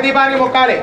దీపానికి మొక్కాలి.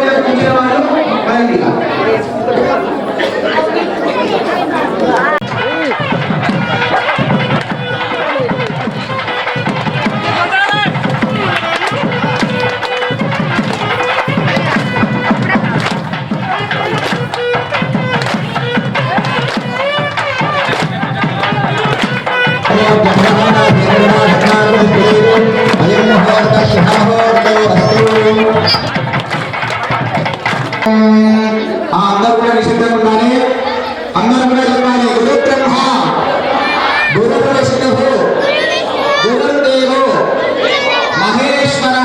మీద కూర్చున్న వాళ్ళు మరండిగా అందరూ కూడా నిశ్చితంగా ఉండాలి. అందరూ కూడా చదవాలి. గురు బ్రహ్మ గురు విష్ణు గురుదేవో మహేశ్వర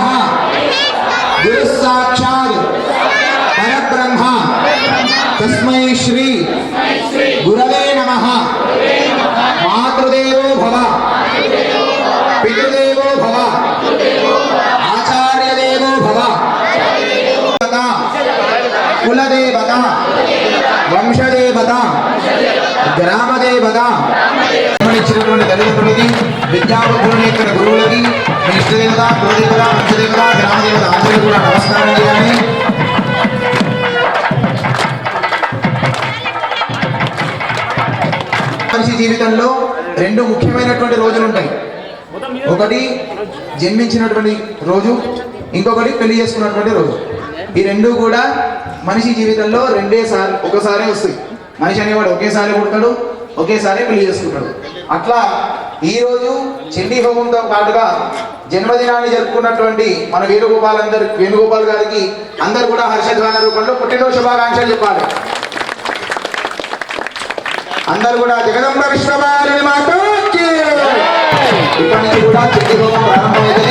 గురు సాక్షాత్ పరబ్రహ్మ తస్మై శ్రీ గురవే నమః. మాతృదేవో భవ పితృదేవో భవ ఆచార్యదేవో భవ కులదేవత వంశదేవత గ్రామదేవత ఇచ్చినటువంటి తల్లిదండ్రులకి విద్యాబుద్ధులని ఇక్కడ గురువులకి మీ ఇష్టదేవత కులదేవత వంశదేవత గ్రామదేవత అందరికీ కూడా నమస్కారం చేయాలి. మనిషి జీవితంలో రెండు ముఖ్యమైనటువంటి రోజులు ఉంటాయి. ఒకటి జన్మించినటువంటి రోజు, ఇంకొకటి పెళ్లి చేసుకున్నటువంటి రోజు. ఈ రెండు కూడా మనిషి జీవితంలో ఒకసారి వస్తాయి. మనిషి అనేవాడు ఒకేసారి పుడతాడు, ఒకేసారి పెళ్లి చేసుకుంటాడు. అట్లా ఈ రోజు చండీ హోమంతో పాటుగా జన్మదినాన్ని జరుపుకున్నటువంటి మన వేణుగోపాల్ గారికి అందరు కూడా హర్షధ్వాన రూపంలో పుట్టినరోజు శుభాకాంక్షలు చెప్పాలి. అందరు కూడా జగదంబ విశ్వవారిని మాతాకి ఇప్పటి నుంచి కూడా చండీ హోమం ప్రారంభమైంది.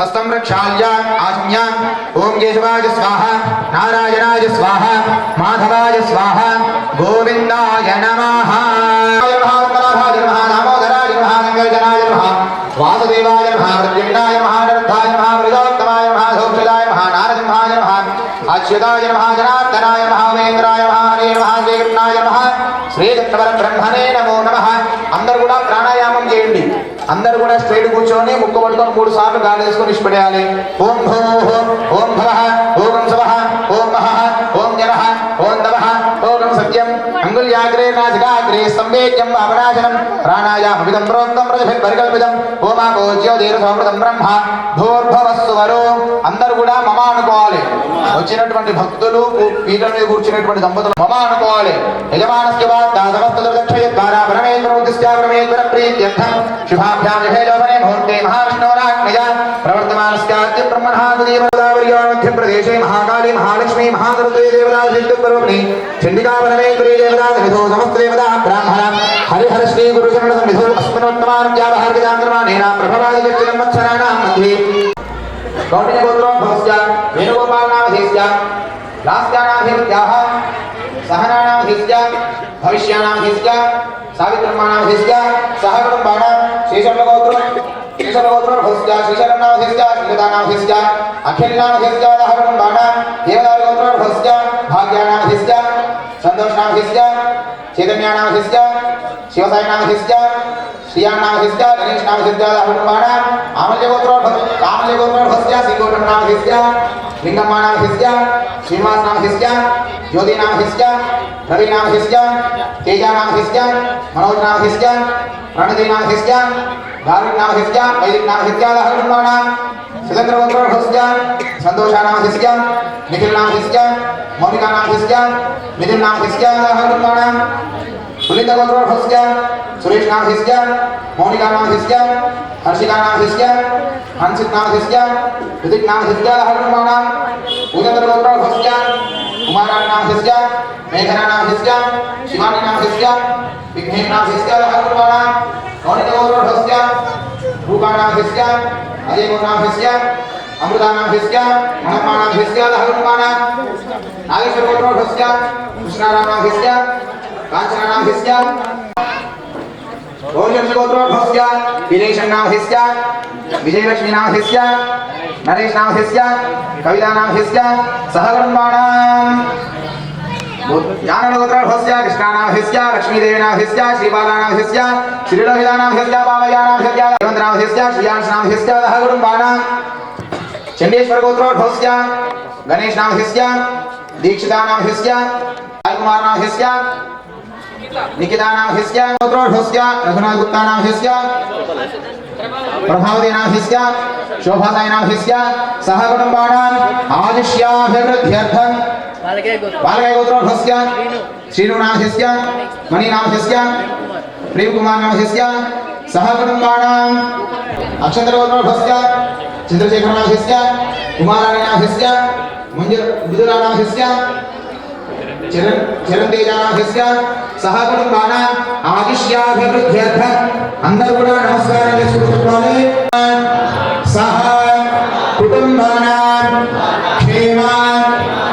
हस्तं रक्षाल्य आज्ञ ओम केशवाय स्वाहा नारायणाय स्वाहा माधवाय स्वाहा गोविंदाय नमः. दामोदराय नमः गंगजनाय नमः वासुदेवाय नमः प्रद्युम्नाय नमः नरद्धाय नमः मृदोत्तमाय नमः धूपदाय नमः नारसिंहाय नमः अच्युताय नमः जनार्दनाय नमः वेंद्राय नमः हरे नमः श्रीकृष्णाय नमः श्रीदत्तपरब्रह्मणे नमो नमः. అందరూ కూడా ప్రాణాయామం చేయండి. అందరూ కూడా స్ట్రైట్ కూర్చొని ముక్కు పట్టుకొని 3 సార్లు గాలి తీసుకొని ఇష్టపడేయాలి. ఓం భూః ఓం భవః ఓం స్వః ఓం మహః ఓం జనః ఓం తవః ఓం సత్యం అంగుళ్యాగ్రే నాసికాగ్రే సంవేద్యం అవనాశనం ప్రాణాయామవిదం ప్రోక్తం ప్రజభిర్ పరికల్పితం ఓమాపో జ్యోతిర్సమృతం బ్రహ్మ భూర్భవస్సువరో. అందరూ కూడా మమ అనుకోవాలి. వచ్చినటువంటి భక్తులు పీఠం మీద కూర్చున్నటువంటి దంపతులు మమ అనుకోవాలి. యజమానస్య వార్తా సమస్త దుర్దక్షయ ద్వారా పరమేశ్వర ఉద్దిశ్య పరమేశ్వర ప్రీత్యర్థం శుభాభ్యాం విభేదోపనే ముహూర్తే మహావిష్ణోరాజ్ఞయ ప్రవర్తమానస్యాద్య బ్రహ్మణాదిదేవతావర్యోధ్య ప్రదేశే మహాకాళీ మహాలక్ష్మీ మహాసరస్వతీ దేవతా సిద్ధపర్వణి చండికా పరమేశ్వరీ దేవతా సమిధో సమస్త దేవతా బ్రాహ్మణ హరిహర శ్రీ గురుచరణ సమిధో అస్మనోత్తమానం జావహర్గజాంధ్రమాణేన ప్రభవాది వ్యక్తిలం మత్సరాణాం మధ్యే గౌడిగోత్రోద్భవస్య వేణుగోపాలనామధేస్య లాస్యానామధేస్యాః సహనానామధేస్య భవిష్యానామధేస్య సావిత్రమానామధేస్య సహకుటుంబానాం శేషగోత్రోద్భవస్య శ్రీశైలంనామధేస్య శ్రీలతానామధేస్య అఖిలనామధేస్య సహకుటుంబానాం దేవదాగోత్రోద్భవస్య భాగ్యానామధేస్య సంతోషనామధేస్య చైతన్యానామధేస్య శివసాయినామధేస్య శ్రీయానామధేస్య గణేశనామధేస్య సహకుటుంబానాం ఆమల్యగోత్రోద్భవస్య శ్రీగోత్రనామధేస్య లింగమ్మానామధేస్య శ్రీనివాసనామధేస్య జ్యోతినామధేస్య రవినామధేస్య తేజానామధేస్య మనోజ్నామధేస్య ప్రణదీనామధేస్య భారతనామధేస్య వైదికనామధేస్య సహకుటుంబానాం సుధేంద్రగోత్రోద్భవస్య సంతోషానామధేస్య నిఖిలనామధేస్య మౌనికానామధేస్య మిథునామధేస్య సహకుటుంబానాం పులిందగోత్రోద్భవస్య సురేష్నామధేస్య మౌనికానామధేస్య హర్షికానామధేస్య హన్సిత్నామధేస్య ఋతిక్నామధేస్య సహకుటుంబానాం ఉదంతగోత్రోద్భవస్య కుమారానామధేస్య మేఘనానామధేస్య శివానీనామధేస్య విఘ్నేనామధేస్య సహకుటుంబానాం గౌణితగోత్రోద్భవస్య రూపానామధేస్య అజయగోత్రనామధేస్య అమృతానామధేస్య మనమ్మానామధేస్య సహకుటుంబానాం నాగేశ్వరగోత్రోద్భవస్య కృష్ణానామధేస్య కాంచనానామధేస్య గౌరీగోత్రోద్భవస్య వీరేశన్నామధేస్య విజయలక్ష్మీనామధేస్య నరేష్నామధేస్య కవితానామధేస్య సహకుటుంబానాం ज्ञानगोत्रस्य कृष्णानामस्य लक्ष्मीदेवीनामस्य श्रीबालानामस्य श्रीलोहितानामस्य बाबयानामस्य देवन्द्रनामस्य श्रीयांशनामस्य दहकुटुम्बानां चण्डेश्वरगोत्रोद्भवस्य गणेशनामस्य दीक्षितानामस्य कुमारनामस्य निकितानामस्य गोत्रोद्भवस्य रघुनाथगुप्तानामस्य प्रभावतीनामस्य शोभातानामस्य सहकुटुम्बानां आयुष्याभिवृद्ध्यर्थं बालकगोत्रोद्भवस्य श्रीनुनामस्य मणिनामस्य प्रेमकुमारनामस्य सहकुटुम्बानां अक्षन्तरगोत्रोद्भवस्य चन्द्रशेखरनामस्य कुमारानामस्य मुञ्जरानामस्य चरणतेजानामस्य सहकुटुम्बानां आयुष्याभिवृद्ध्यर्थं అందరూ కూడా నమస్కారం చేసుకోవాలి సహ కుటుంబానాం క్షేమాన్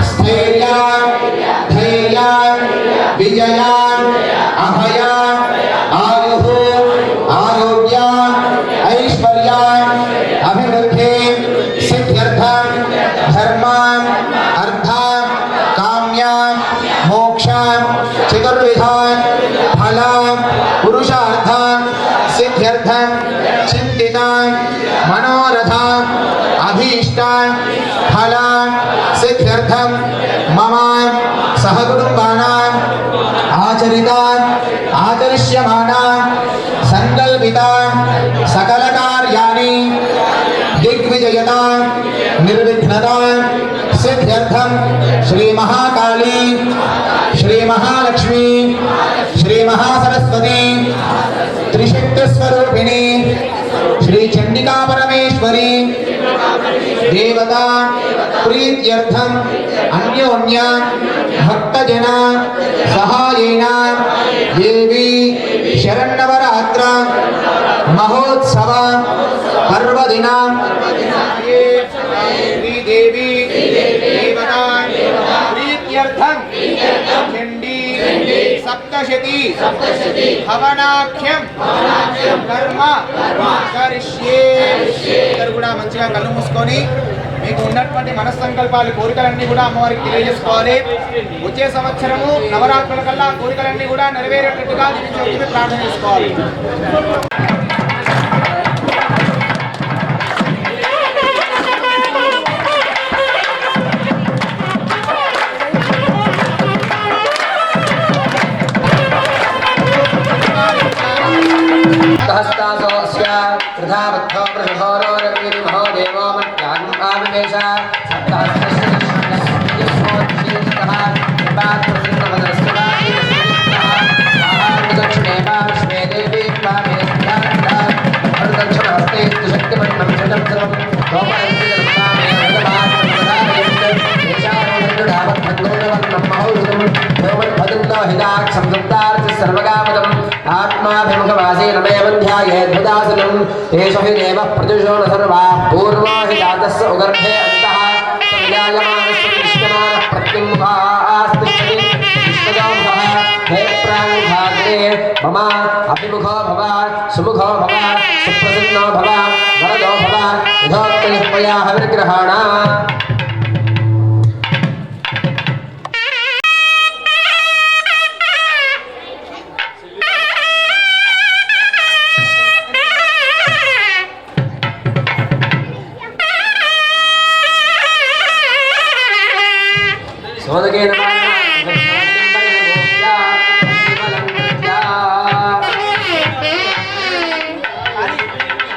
స్థైర్యాన్ ధైర్యాన్ విజయాన్ అభయాన్ ఆయుః ఆరోగ్యాన్ ఐశ్వర్యాన్ అభివృద్ధి సిద్ధ్యర్థం ధర్మాన్ అర్థాన్ కామ్యాన్ మోక్షాన్ చతుర్విధాన్ ఫలాన్ పురుషార్థాన్ सिद्ध्यर्थं चिन्तितान् मनोरथान् अभीष्टान् फलान् सिद्ध्यर्थं मम सहकुटुम्बानाम् आचरितान् आचरिष्यमाणान् सङ्कल्पितान् सकलकार्याणि दिग्विजयतान् निर्विघ्नतान् सिद्ध्यर्थं श्रीमहाकाली श्रीमहालक्ष्मी श्रीमहासरस्वती त्रिशक्तिस्वरूपिणी श्री चंडिका परमेश्वरी देवता प्रीत्यर्थम अन्योन्य भक्तजना सहायेन देवी शरण्यवरात्र महोत्सव पर्वदिना श्री देवी देवता प्रीत्यर्थम चंडी सप्तशती हवनाख्यम कर्म करिष्ये అందరూ కూడా మంచిగా కళ్ళు మూసుకొని మీకు ఉన్నటువంటి మనస్సంకల్పాలు కోరికలన్నీ కూడా అమ్మవారికి తెలియజేసుకోవాలి. వచ్చే సంవత్సరము నవరాత్రుల కల్లా కోరికలన్నీ కూడా నెరవేరేటట్టుగా దీనికి ప్రార్థన చేసుకోవాలి. पूर्वा हि जातस्य उगर्भे अन्तः विजायमानस्य विश्वमानः प्रत्युमुखास्तिष्ठति विश्वजांसः हे प्राङ्भागे मम अभिमुखो भव सुमुखो भव सुप्रसन्नो भव वरदो भव यथोक्तयः विग्रहाण सोदके नमः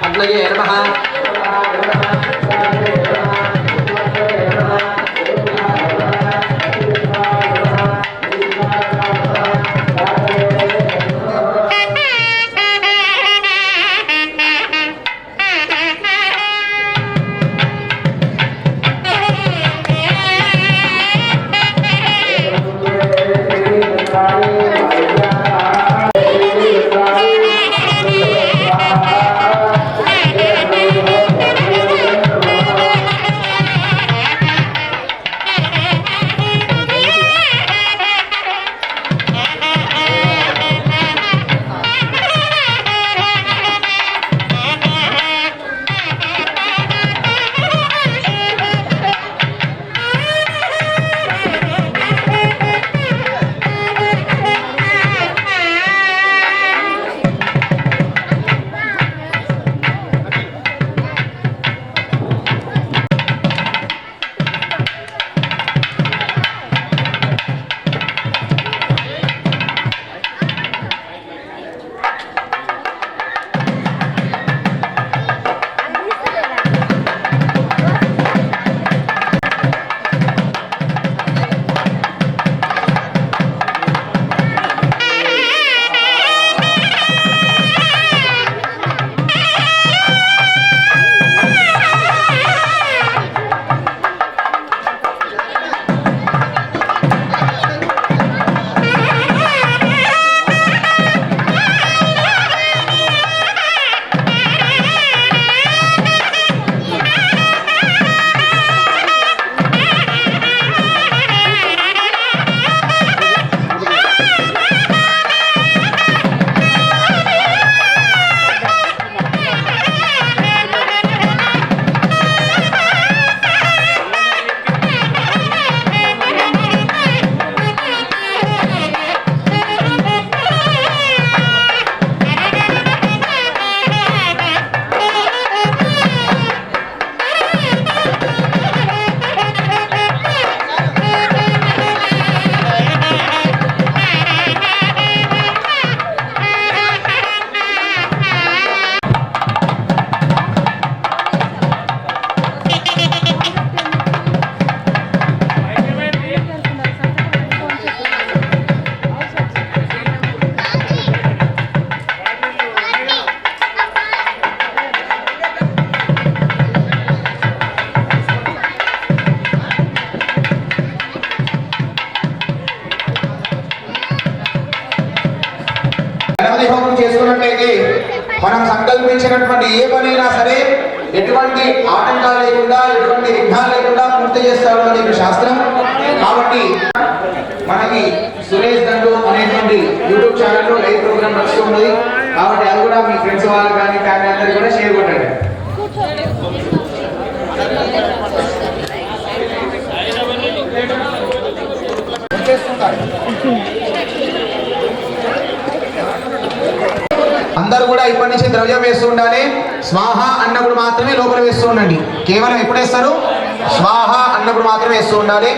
अग्नये नमः గణపతి హోమం చేసుకున్నట్లయితే మనం సంకల్పించినటువంటి ఏ పనైనా సరే ఎటువంటి ఆటంకాలు లేకుండా ఎటువంటి విఘ్నాలు లేకుండా పూర్తి చేస్తాడు అనేది శాస్త్రం. కాబట్టి మనకి సురేష్ దండు అనేటువంటి యూట్యూబ్ ఛానల్లో లైవ్ ప్రోగ్రామ్ నడుస్తున్నది. కాబట్టి అది కూడా మీ ఫ్రెండ్స్ వాళ్ళకి కానీ ఫ్యామిలీ అందరికీ కూడా షేర్ కొట్టండి. అందరూ కూడా ఇప్పటి నుంచి ద్రవ్యం వేస్తూ ఉండాలి. స్వాహ అన్నప్పుడు మాత్రమే లోపల వేస్తూ ఉండండి. కేవలం ఎప్పుడు వేస్తారు? స్వాహ అన్నప్పుడు మాత్రమే వేస్తూ ఉండాలి.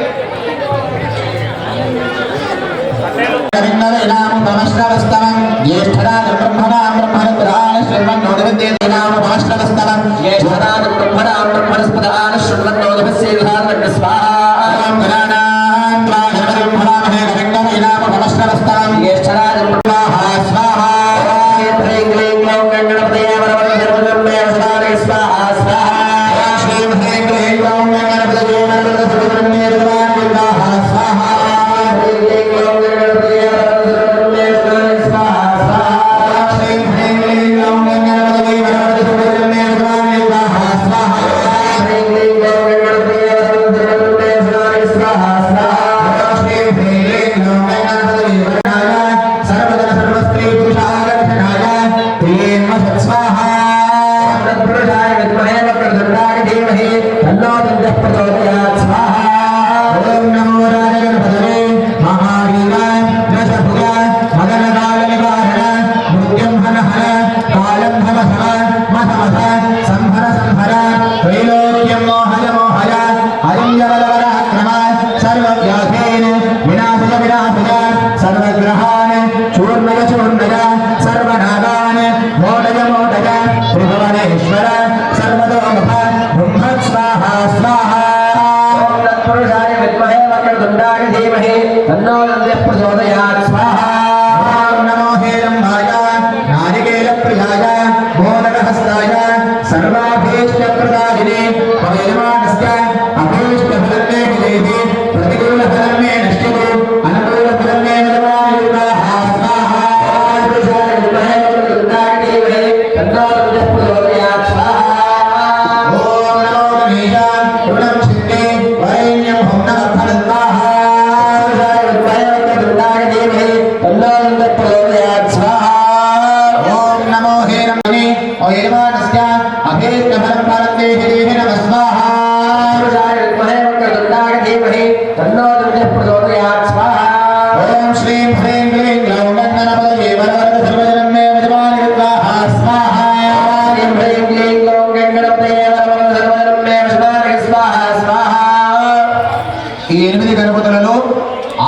ఈ 8 గణపతులలో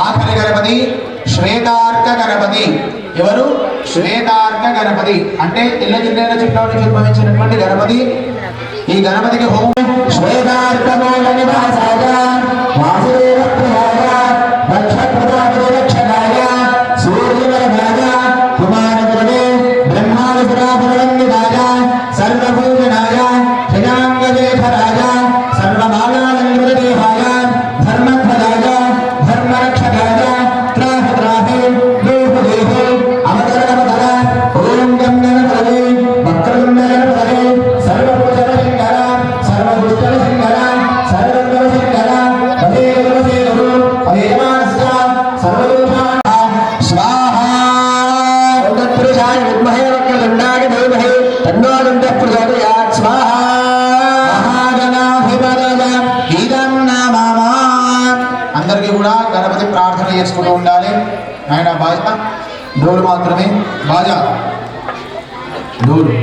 ఆఖరి గణపతి శ్వేతార్క గణపతి. ఎవరు? శ్వేతార్క గణపతి అంటే తెల్ల జిల్లాల చెట్ల నుంచి ఉద్భవించినటువంటి గణపతి. ఈ గణపతికి హోమం శ్వేతార్క అందరికీ కూడా గణపతి ప్రార్థన చేసుకుంటూ ఉండాలి. ఆయన బాజా డోలు మాత్రమే, బాజా డోలు.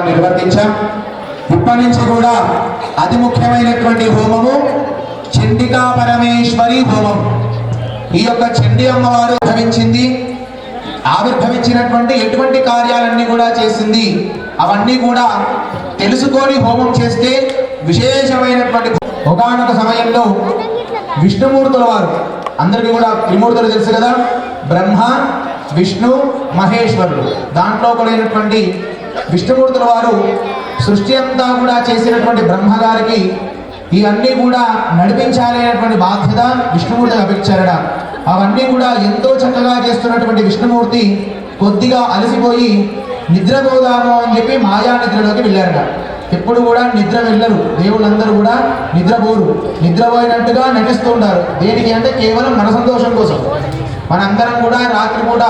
నిర్వర్తించాం. ఇప్పటి నుంచి కూడా అతి ముఖ్యమైనటువంటి హోమము చండికా పరమేశ్వరి హోమం. ఈ యొక్క చండీ అమ్మవారు ఆవిర్భవించినటువంటి ఎటువంటి కార్యాలన్నీ కూడా చేసింది అవన్నీ కూడా తెలుసుకొని హోమం చేస్తే విశేషమైనటువంటి. ఒకానొక సమయంలో విష్ణుమూర్తుల వారు, అందరికీ కూడా త్రిమూర్తులు తెలుసు కదా, బ్రహ్మ విష్ణు మహేశ్వరుడు. దాంట్లో కూడినటువంటి విష్ణుమూర్తుల వారు సృష్టి అంతా కూడా చేసినటువంటి బ్రహ్మగారికి ఇవన్నీ కూడా నడిపించాలి అనేటువంటి బాధ్యత విష్ణుమూర్తికి అప్పగించారట. అవన్నీ కూడా ఎంతో చక్కగా చేస్తున్నటువంటి విష్ణుమూర్తి కొద్దిగా అలసిపోయి నిద్రపోదాము అని చెప్పి మాయా నిద్రలోకి వెళ్ళారట. ఎప్పుడు కూడా నిద్ర వెళ్ళరు దేవుళ్ళందరూ కూడా, నిద్రపోరు. నిద్రపోయినట్టుగా నటిస్తూ ఉంటారు. దేనికి అంటే కేవలం మన సంతోషం కోసం. మనందరం కూడా రాత్రి పూట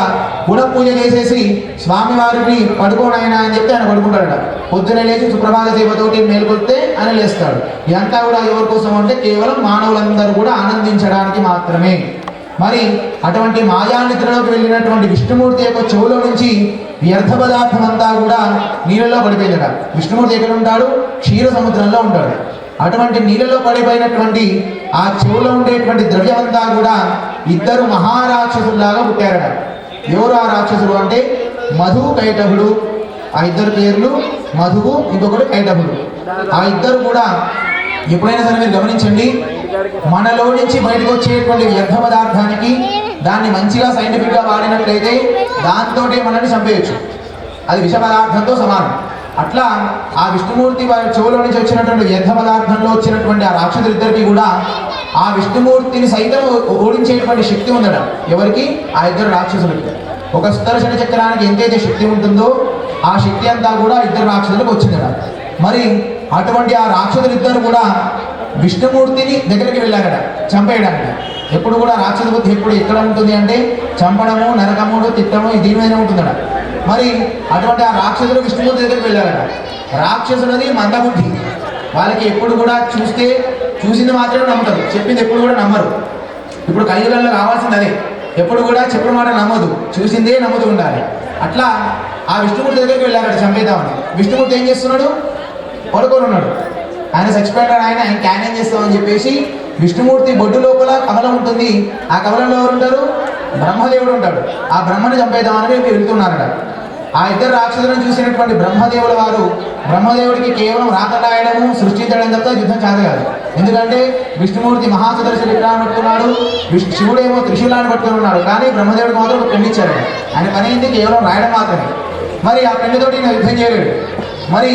పూజ చేసేసి స్వామివారికి పడుకోనైనా అని చెప్తే ఆయన పడుకుంటాడట. పొద్దున లేచి సుప్రభాత సేవతోటి మేలుకొస్తే ఆయన లేస్తాడు. ఇదంతా కూడా ఎవరి కోసం అంటే కేవలం మానవులందరూ కూడా ఆనందించడానికి మాత్రమే. మరి అటువంటి మాయా నిద్రలోకి వెళ్ళినటువంటి విష్ణుమూర్తి యొక్క చెవులో నుంచి వ్యర్థ పదార్థం అంతా కూడా నీళ్ళలో పడిపోయిందట. విష్ణుమూర్తి ఎక్కడ ఉంటాడు? క్షీర సముద్రంలో ఉంటాడు. అటువంటి నీళ్ళలో పడిపోయినటువంటి ఆ చెవులో ఉండేటువంటి ద్రవ్యం అంతా కూడా ఇద్దరు మహారాక్షసుల్లాగా పుట్టారట. ఎవరు ఆ రాక్షసులు అంటే మధు కైటభుడు. ఆ ఇద్దరు పేర్లు మధువు, ఇంకొకటి కైటభుడు. ఆ ఇద్దరు కూడా ఎప్పుడైనా సరే మీరు గమనించండి, మనలో నుంచి బయటకు వచ్చేటువంటి వ్యర్థ పదార్థానికి దాన్ని మంచిగా సైంటిఫిక్గా వాడినట్లయితే దాంతో మనల్ని చంపేయచ్చు. అది విష పదార్థంతో సమానం. అట్లా ఆ విష్ణుమూర్తి వారి చెవులో నుంచి వచ్చినటువంటి వ్యర్థ పదార్థంలో వచ్చినటువంటి ఆ రాక్షసులిద్దరికీ కూడా ఆ విష్ణుమూర్తిని సైతం ఓడించేటువంటి శక్తి ఉందట. ఎవరికి? ఆ ఇద్దరు రాక్షసులకి. ఒక సుదర్శన చక్రానికి ఎంతైతే శక్తి ఉంటుందో ఆ శక్తి అంతా కూడా ఇద్దరు రాక్షసులకు వచ్చిందట. మరి అటువంటి ఆ రాక్షసులిద్దరు కూడా విష్ణుమూర్తిని దగ్గరికి వెళ్ళారట చంపేయడానికి. ఎప్పుడు కూడా రాక్షస బుద్ధి ఎప్పుడు ఎక్కడ ఉంటుంది అంటే చంపడము, నరకముడు, తిట్టము దీని మీద ఉంటుందట. మరి అటువంటి ఆ రాక్షసులు విష్ణుమూర్తి దగ్గరికి వెళ్ళారట. రాక్షసులది మందబుద్ధి. వాళ్ళకి ఎప్పుడు కూడా చూసింది మాత్రమే నమ్ముతారు, చెప్పింది ఎప్పుడు కూడా నమ్మరు. ఇప్పుడు కలియుగంలో కావాల్సింది అదే. ఎప్పుడు కూడా చెప్పిన మాట నమ్మదు, చూసిందే నమ్ముతూ ఉండాలి. అట్లా ఆ విష్ణుమూర్తి దగ్గరికి వెళ్ళారట చంపేద్దామని. విష్ణుమూర్తి ఏం చేస్తున్నాడు? పడుకొని ఉన్నాడు. ఆయన చచ్చిపోయాడు. ఆయన క్యాన్ ఏం చేస్తామని చెప్పేసి విష్ణుమూర్తి బొడ్డు లోపల కమలం ఉంటుంది. ఆ కమలంలో ఎవరు ఉంటారు? బ్రహ్మదేవుడు ఉంటాడు. ఆ బ్రహ్మని చంపేద్దామని వెళ్తున్నారట. ఆ ఇద్దరు రాక్షసులను చూసినటువంటి బ్రహ్మదేవుల వారు బ్రహ్మదేవుడికి కేవలం రాత రాయడము, సృష్టించడం తప్ప యుద్ధం చేత కాదు. ఎందుకంటే విష్ణుమూర్తి మహాసుదర్శన విగ్రహం పట్టుకున్నాడు, శివుడేమో త్రిశూలాన్ని పట్టుకుని ఉన్నాడు. కానీ బ్రహ్మదేవుడికి మాత్రం ఒక పెండి ఇచ్చారు. ఆయన పని ఏంటి? కేవలం రాయడం మాత్రమే. మరి ఆ పెండితోటి యుద్ధం చేయలేడు. మరి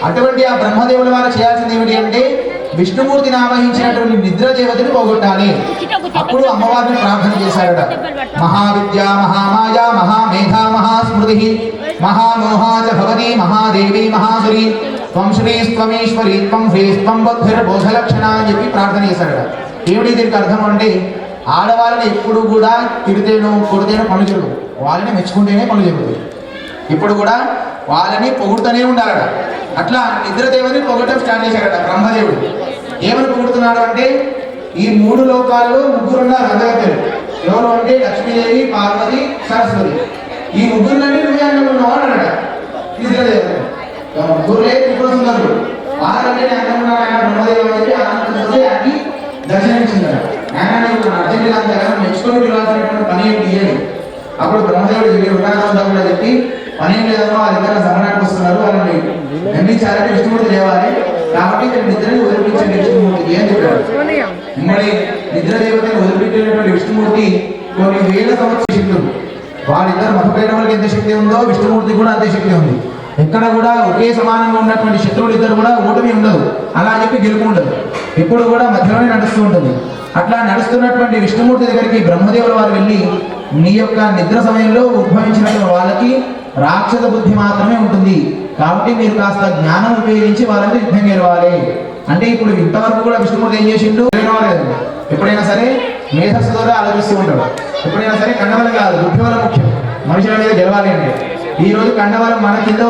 అటువంటి ఆ బ్రహ్మదేవుల వారు చేయాల్సింది ఏమిటి అంటే విష్ణుమూర్తిని ఆవహించినటువంటి నిద్ర దేవతని పోగొట్టాలి. అప్పుడు అమ్మవారిని ప్రార్థన చేశారట. మహావిద్య మహామాయ మహామేధా మహాస్మృతి మహామోహాచ భవతి మహాదేవి మహాసురి త్వం శ్రీ త్వమేశ్వరి త్వం హ్రీస్త్వం బుద్ధిర్బోధలక్షణ అని చెప్పి ప్రార్థన చేశారట. ఏమిటి దీనికి అర్థం అంటే ఆడవాళ్ళని ఎప్పుడు కూడా తిడితేనో కొడితేనో పనులు జరుగుతుంది, వాళ్ళని మెచ్చుకుంటేనే పనులు జరుగుతుంది. ఇప్పుడు కూడా వాళ్ళని పొగుడుతూనే ఉండాలట. అట్లా నిద్రదేవుని పొగటం స్టార్ట్ చేశాడట బ్రహ్మదేవుడు. ఏమని పొగుడుతున్నాడు అంటే ఈ మూడు లోకాల్లో ముగ్గురున్నారు అందగత్తెలు. ఎవరు అంటే లక్ష్మీదేవి, పార్వతి, సరస్వతి. ఈ ముగ్గురులని నువ్వే అన్నం ఉన్నావు అన్నాడట నిద్రదేవుడు. ముగ్గురులే త్రిపుర సుందరుడు. వారంటే అన్నం ఉన్నాడు ఆయన బ్రహ్మదేవుడు అయితే ఆనందంతో అన్ని దర్శనమిచ్చిందట. ఆయన అర్జెంటుగా అంతగా మెచ్చుకొని పిలవాల్సినటువంటి పని ఏంటి అని అప్పుడు బ్రహ్మదేవుడు వృత్తాంతం కూడా చెప్పి పని ఏం లేదమ్మా, వాళ్ళిద్దరు సమరానికి వస్తున్నారు, వాళ్ళని ఖండించాలంటే విష్ణుమూర్తి లేవాలి, కాబట్టి ఇక్కడ నిద్రని వదిలిపించండి విష్ణుమూర్తికి అని చెప్పారు. మరి నిద్ర దేవతని వదిలిపెట్టినటువంటి విష్ణుమూర్తి కొన్ని వేల సంవత్సరాల శక్తి ఉంది. వాళ్ళిద్దరు మగపైన వాళ్ళకి ఎంత శక్తి ఉందో విష్ణుమూర్తి కూడా అంతే శక్తి ఉంది. ఎక్కడ కూడా ఒకే సమానంగా ఉన్నటువంటి శత్రువులు ఇద్దరు కూడా ఓటమి ఉండదు, అలా చెప్పి గెలుపు ఉండదు. ఎప్పుడు కూడా మధ్యలోనే నడుస్తూ ఉంటుంది. అట్లా నడుస్తున్నటువంటి విష్ణుమూర్తి దగ్గరికి బ్రహ్మదేవుల వారు వెళ్ళి నీ యొక్క నిద్ర సమయంలో ఉద్భవించినటువంటి వాళ్ళకి రాక్షస బుద్ధి మాత్రమే ఉంటుంది, కాబట్టి మీరు కాస్త జ్ఞానం ఉపయోగించి వాళ్ళని యుద్ధం గెలవాలి అంటే. ఇప్పుడు ఇంతవరకు కూడా విష్ణుమూర్తి ఏం చేసిండు? ఎప్పుడైనా సరే మేధస్సు ద్వారా ఆలోచిస్తూ ఉంటాడు. ఎప్పుడైనా సరే కండవలం కాదు, బుద్ధి వల్ల ముఖ్యం. మనుషుల మీద గెలవాలి అంటే ఈ రోజు కండవలం మన కింద